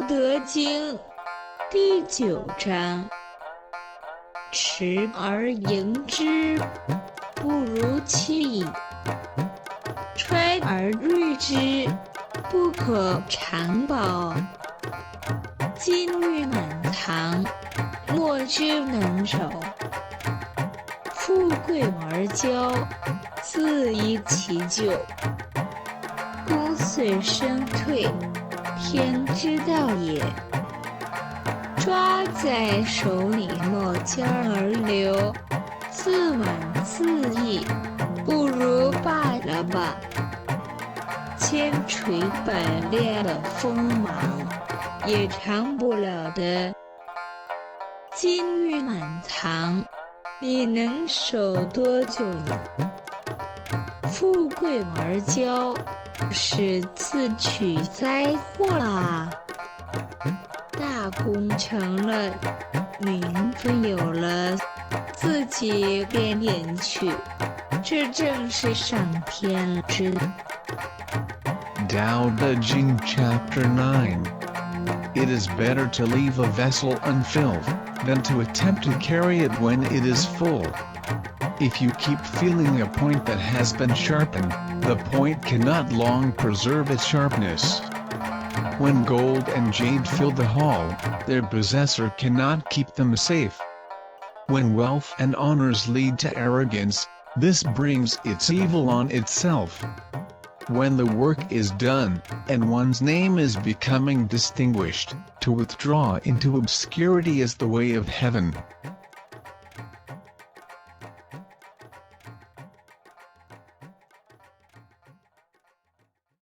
德经》第9章：持而盈之，不如其已；揣而銳之，不可长保。金玉满堂，莫之能守。富贵而骄，自遗其咎。功遂身退，天之道也。抓在手里落尖而流，自满自溢，不如罢了吧。千锤百炼的锋芒，也长不了的。金玉满堂，你能守多久呢？富贵而骄，是自取灾祸啦。大功成了，名分有了，自己便敛去，这正是上天之。TaoTeChing Chapter 9. It is better to leave a vessel unfilled than to attempt to carry it when it is full. If you keep feeling a point that has been sharpened, the point cannot long preserve its sharpness. When gold and jade fill the hall, their possessor cannot keep them safe. When wealth and honors lead to arrogance, this brings its evil on itself. When the work is done, and one's name is becoming distinguished, to withdraw into obscurity is the way of heaven.